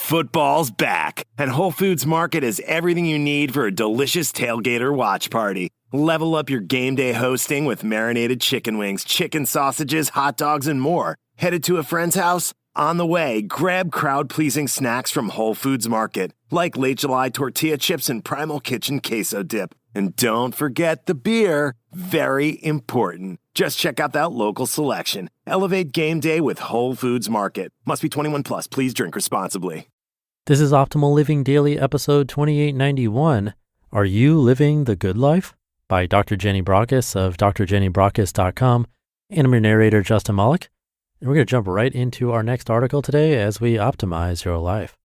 Football's back, and Whole Foods Market has everything you need for a delicious tailgate or watch party. Level up your game day hosting with marinated chicken wings, chicken sausages, hot dogs, and more. Headed to a friend's house? On the way, grab crowd-pleasing snacks from Whole Foods Market, like Late July tortilla chips and Primal Kitchen queso dip. And don't forget the beer. Very important. Just check out that local selection. Elevate game day with Whole Foods Market. Must be 21 plus. Please drink responsibly. This is Optimal Living Daily, episode 2891. Are You Living the Good Life? By Dr. Jenny Brockis of drjennybrockis.com. And I'm your narrator, Justin Malik. And we're going to jump right into our next article today as we optimize your life.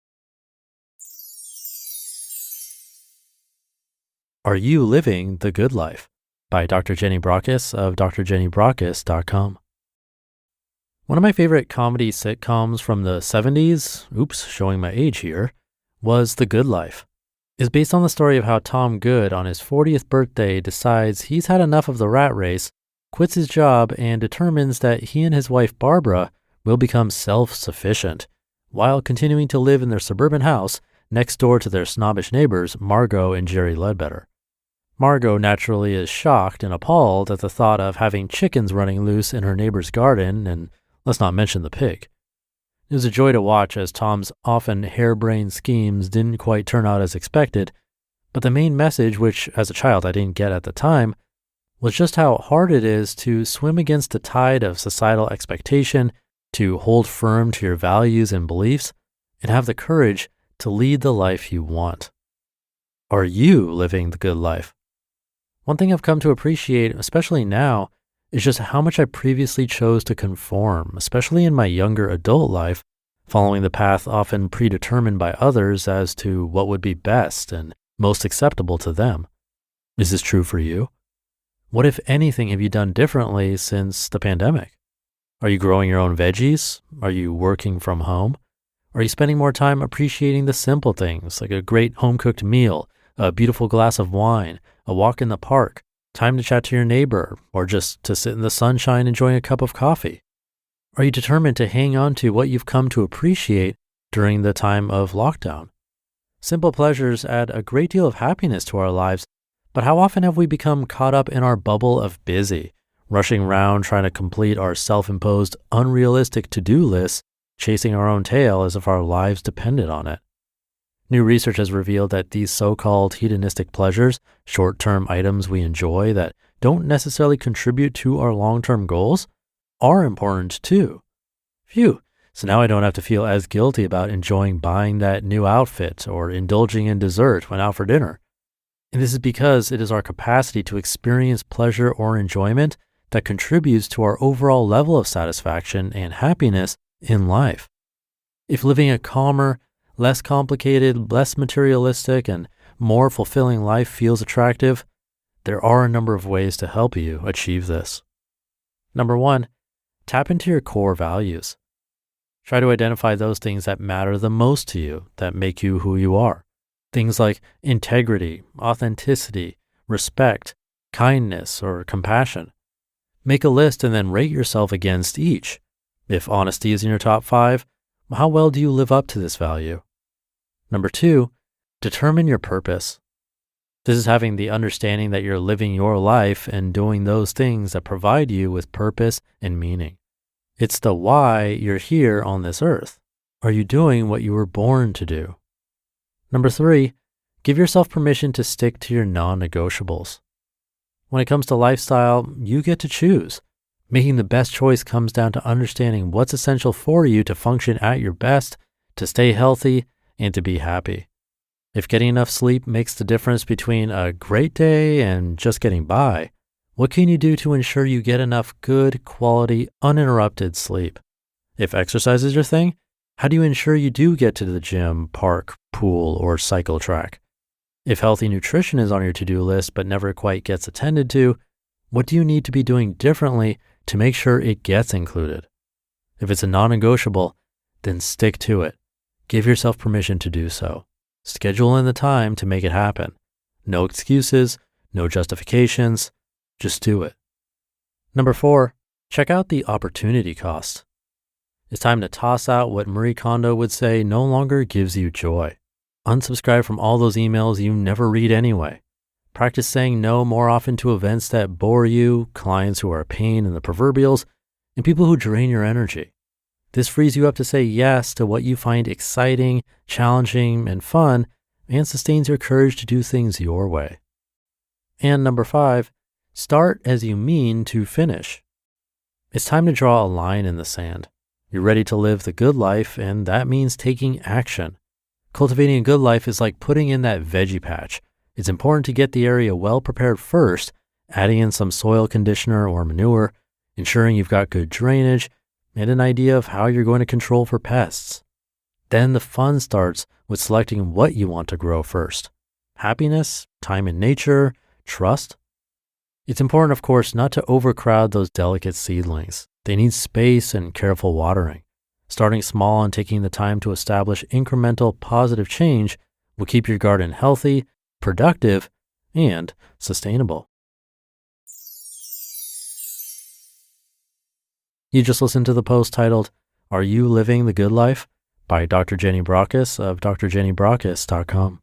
Are You Living the Good Life? By Dr. Jenny Brockis of drjennybrockis.com. One of my favorite comedy sitcoms from the 70s, showing my age here, was The Good Life. It's based on the story of how Tom Good on his 40th birthday decides he's had enough of the rat race, quits his job, and determines that he and his wife Barbara will become self-sufficient while continuing to live in their suburban house next door to their snobbish neighbors, Margot and Jerry Ledbetter. Margot naturally is shocked and appalled at the thought of having chickens running loose in her neighbor's garden, and let's not mention the pig. It was a joy to watch as Tom's often harebrained schemes didn't quite turn out as expected, but the main message, which as a child I didn't get at the time, was just how hard it is to swim against the tide of societal expectation, to hold firm to your values and beliefs, and have the courage to lead the life you want. Are you living the good life? One thing I've come to appreciate, especially now, is just how much I previously chose to conform, especially in my younger adult life, following the path often predetermined by others as to what would be best and most acceptable to them. Is this true for you? What, if anything, have you done differently since the pandemic? Are you growing your own veggies? Are you working from home? Are you spending more time appreciating the simple things like a great home-cooked meal, a beautiful glass of wine, a walk in the park, time to chat to your neighbor, or just to sit in the sunshine enjoying a cup of coffee? Are you determined to hang on to what you've come to appreciate during the time of lockdown? Simple pleasures add a great deal of happiness to our lives, but how often have we become caught up in our bubble of busy, rushing around trying to complete our self-imposed unrealistic to-do lists, chasing our own tail as if our lives depended on it? New research has revealed that these so-called hedonistic pleasures, short-term items we enjoy that don't necessarily contribute to our long-term goals, are important too. Phew, so now I don't have to feel as guilty about enjoying buying that new outfit or indulging in dessert when out for dinner. And this is because it is our capacity to experience pleasure or enjoyment that contributes to our overall level of satisfaction and happiness in life. If living a calmer, less complicated, less materialistic, and more fulfilling life feels attractive, there are a number of ways to help you achieve this. Number 1, tap into your core values. Try to identify those things that matter the most to you, that make you who you are. Things like integrity, authenticity, respect, kindness, or compassion. Make a list and then rate yourself against each. If honesty is in your top 5, how well do you live up to this value? Number 2, determine your purpose. This is having the understanding that you're living your life and doing those things that provide you with purpose and meaning. It's the why you're here on this earth. Are you doing what you were born to do? Number 3, give yourself permission to stick to your non-negotiables. When it comes to lifestyle, you get to choose. Making the best choice comes down to understanding what's essential for you to function at your best, to stay healthy, and to be happy. If getting enough sleep makes the difference between a great day and just getting by, what can you do to ensure you get enough good, quality, uninterrupted sleep? If exercise is your thing, how do you ensure you do get to the gym, park, pool, or cycle track? If healthy nutrition is on your to-do list but never quite gets attended to, what do you need to be doing differently to make sure it gets included? If it's a non-negotiable, then stick to it. Give yourself permission to do so. Schedule in the time to make it happen. No excuses, no justifications, just do it. Number 4, check out the opportunity cost. It's time to toss out what Marie Kondo would say no longer gives you joy. Unsubscribe from all those emails you never read anyway. Practice saying no more often to events that bore you, clients who are a pain in the proverbials, and people who drain your energy. This frees you up to say yes to what you find exciting, challenging, and fun, and sustains your courage to do things your way. And number 5, start as you mean to finish. It's time to draw a line in the sand. You're ready to live the good life, and that means taking action. Cultivating a good life is like putting in that veggie patch. It's important to get the area well prepared first, adding in some soil conditioner or manure, ensuring you've got good drainage, and an idea of how you're going to control for pests. Then the fun starts with selecting what you want to grow first. Happiness, time in nature, trust. It's important, of course, not to overcrowd those delicate seedlings. They need space and careful watering. Starting small and taking the time to establish incremental positive change will keep your garden healthy, productive, and sustainable. You just listened to the post titled, "Are You Living the Good Life?" by Dr. Jenny Brockis of drjennybrockis.com.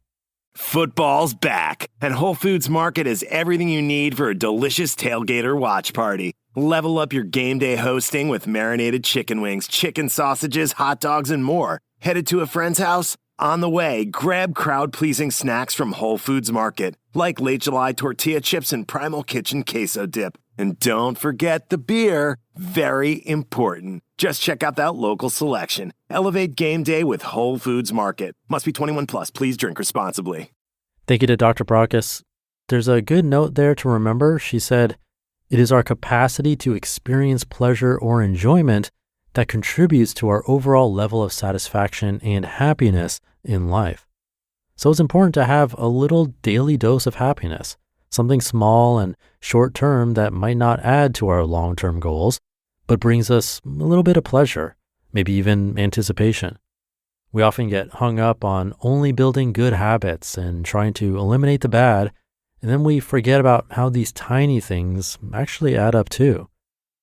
Football's back, and Whole Foods Market is everything you need for a delicious tailgate or watch party. Level up your game day hosting with marinated chicken wings, chicken sausages, hot dogs, and more. Headed to a friend's house? On the way, grab crowd-pleasing snacks from Whole Foods Market, like Late July tortilla chips and Primal Kitchen queso dip. And don't forget the beer. Very important. Just check out that local selection. Elevate game day with Whole Foods Market. Must be 21 plus. Please drink responsibly. Thank you to Dr. Brockis. There's a good note there to remember. She said, "It is our capacity to experience pleasure or enjoyment that contributes to our overall level of satisfaction and happiness in life." So it's important to have a little daily dose of happiness, something small and short-term that might not add to our long-term goals, but brings us a little bit of pleasure, maybe even anticipation. We often get hung up on only building good habits and trying to eliminate the bad, and then we forget about how these tiny things actually add up too.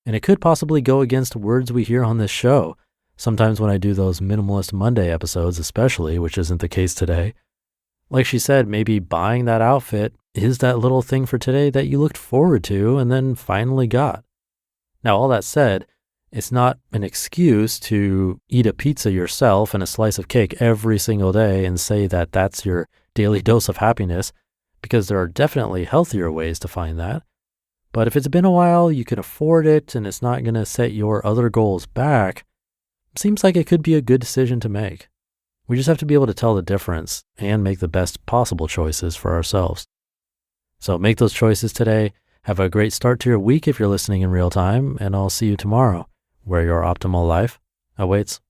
And it could possibly go against words we hear on this show, sometimes when I do those Minimalist Monday episodes especially, which isn't the case today. Like she said, maybe buying that outfit is that little thing for today that you looked forward to and then finally got. Now, all that said, it's not an excuse to eat a pizza yourself and a slice of cake every single day and say that that's your daily dose of happiness, because there are definitely healthier ways to find that. But if it's been a while, you can afford it, and it's not going to set your other goals back, it seems like it could be a good decision to make. We just have to be able to tell the difference and make the best possible choices for ourselves. So make those choices today. Have a great start to your week if you're listening in real time, and I'll see you tomorrow, where your optimal life awaits.